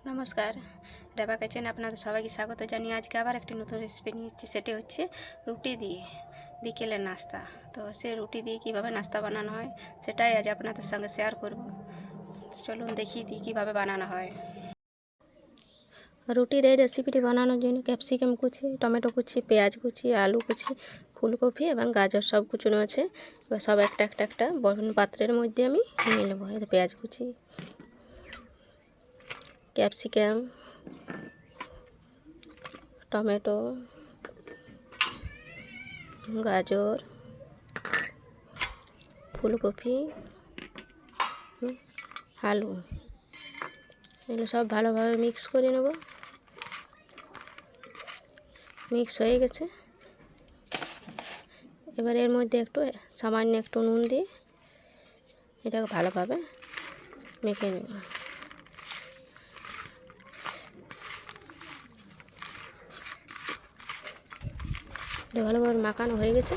নমস্কার, রেবা কিচেনে আপনাদের সবাইকে স্বাগত জানিয়ে আজকে আবার একটি নতুন রেসিপি নিয়ে এসেছি। সেটি হচ্ছে রুটি দিয়ে বিকেলের নাস্তা। তো সেই রুটি দিয়ে কীভাবে নাস্তা বানানো হয় সেটাই আজ আপনাদের সঙ্গে শেয়ার করব। চলুন দেখিয়ে দিই কীভাবে বানানো হয়। রুটির এই রেসিপিটি বানানোর জন্য ক্যাপসিকাম কুচি, টমেটো কুচি, পেঁয়াজ কুচি, আলু কুচি, ফুলকপি এবং গাজর সব কুচুনো আছে। এবার সব একটা বড় পাত্রের মধ্যে আমি নিয়ে নেবো। পেঁয়াজ কুচি, ক্যাপসিকাম, টমেটো, গাজর, ফুলকপি, আলু, এগুলো সব ভালোভাবে মিক্স করে নেব। মিক্স হয়ে গেছে। এবার এর মধ্যে সামান্য একটু নুন দিয়ে এটাকে ভালোভাবে মেখে নেব। এটা ভালোভাবে মাখানো হয়ে গেছে।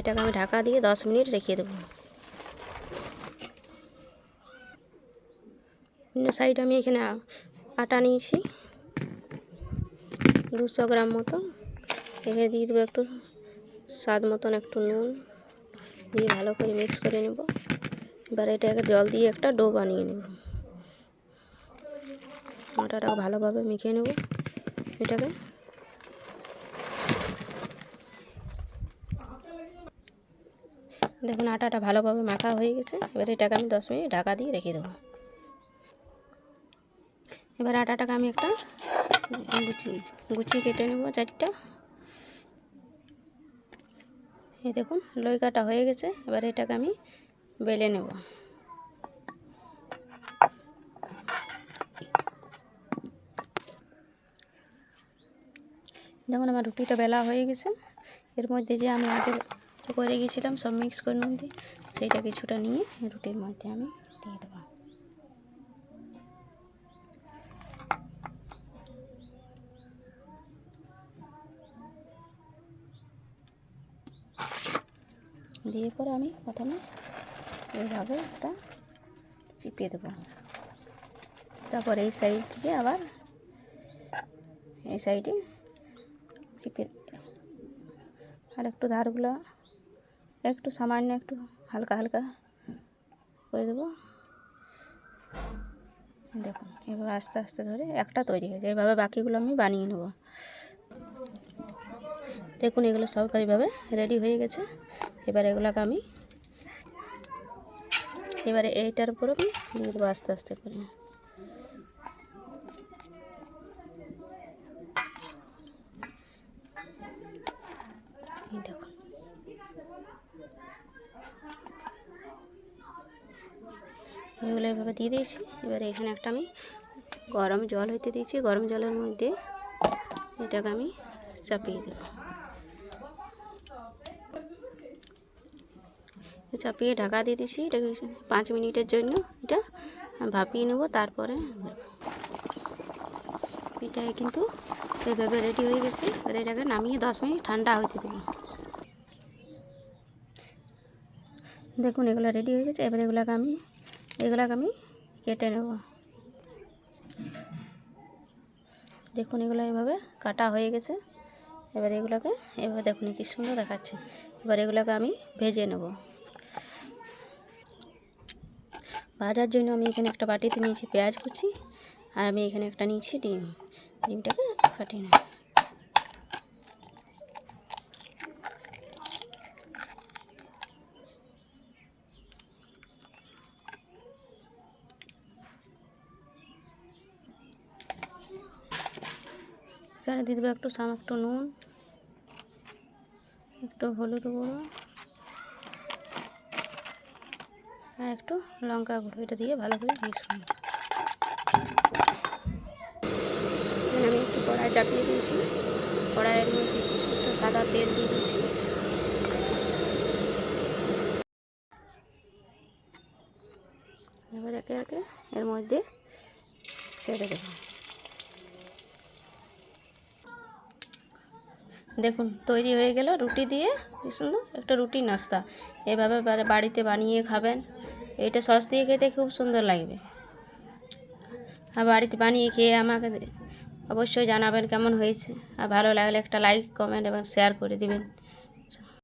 এটাকে আমি ঢাকা দিয়ে 10 মিনিট রেখে দেবো। অন্য সাইড আমি এখানে আটা নিয়েছি 200 গ্রাম মতো। এখানে দিয়ে দেবো একটু স্বাদ মতন একটু নুন দিয়ে ভালো করে মিক্স করে নেব। এবার এটাকে জল দিয়ে একটা ডো বানিয়ে নেব। আটাটাকে ভালোভাবে মেখে নেব। এটাকে দেখুন আটাটা ভালোভাবে মাখা হয়ে গেছে। এবার এটাকে আমি 10 মিনিট ঢাকা দিয়ে রেখে দেবো। এবার আটাটাকে আমি একটা গুছিয়ে কেটে নেব 4টা। এই দেখুন লই কাটা হয়ে গেছে। এবার এটাকে আমি বেলে নেব। দেখুন আমার রুটিটা বেলা হয়ে গেছে। এর মধ্যে যে আমি আগে করে গেছিলাম সব মিক্স করে নুন দিয়ে, সেইটা কিছুটা নিয়ে রুটির মধ্যে আমি দিয়ে দেবো। দিয়ে পরে আমি প্রথমে এইভাবে একটা চিপিয়ে দেবো। তারপর এই সাইড থেকে আবার এই সাইডে চিপে আর একটু ধারগুলো একটু সামান্য একটু হালকা হালকা করে দেবো। দেখুন এভাবে আস্তে আস্তে ধরে একটা তৈরি হয়ে যায়। এভাবে বাকিগুলো আমি বানিয়ে নেব। দেখুন এগুলো সব এইভাবে রেডি হয়ে গেছে। এবারে এগুলোকে আমি এবারে এইটার উপরে আমি দিয়ে দেবো আস্তে আস্তে করে। দেখুন এগুলো এভাবে দিয়ে দিয়েছি। এবারে এখানে একটা আমি গরম জল হইতে দিয়েছি। গরম জলের মধ্যে এটাকে আমি চাপিয়ে দেব। চাপিয়ে ঢাকা দিয়ে দিয়েছি। এটাকে 5 মিনিটের জন্য এটা ভাপিয়ে নেব। তারপরে এটা কিন্তু এভাবে রেডি হয়ে গেছে। এবার এটাকে নামিয়ে 10 মিনিট ঠান্ডা হইতে দেব। দেখুন এগুলো রেডি হয়ে গেছে। এবার এগুলোকে আমি কেটে নেব। দেখুন এগুলো এভাবে কাটা হয়ে গেছে। এবার এগুলোকে এভাবে দেখুন কি সুন্দর দেখাচ্ছে। এবার এগুলোকে আমি ভেজে নেব। ভাজার জন্য আমি এখানে একটা বাটিতে নিয়েছি পেঁয়াজ কুচি, আর আমি এখানে একটা নিয়েছি ডিমটাকে ফাটিয়ে নেব। এখানে দিয়ে দেবো একটু নুন, একটু হলুদ গুঁড়ো আর একটু লঙ্কা গুঁড়ো। এটা দিয়ে ভালো করে মিক্স করব। আমি একটু কড়াই চাপিয়ে দিয়েছি। কড়াইয়ের মধ্যে একটু সাদা তেল দিয়ে দিয়েছি। এবার একে একে এর মধ্যে ছেড়ে দেব। দেখুন তৈরি হয়ে গেল রুটি দিয়ে কি সুন্দর একটা রুটি নাস্তা। এভাবে বাড়িতে বানিয়ে খাবেন। এটা সস দিয়ে খেতে খুব সুন্দর লাগবে। আর বাড়িতে বানিয়ে খেয়ে আমাকে অবশ্যই জানাবেন কেমন হয়েছে। আর ভালো লাগলে একটা লাইক কমেন্ট এবং শেয়ার করে দিবেন।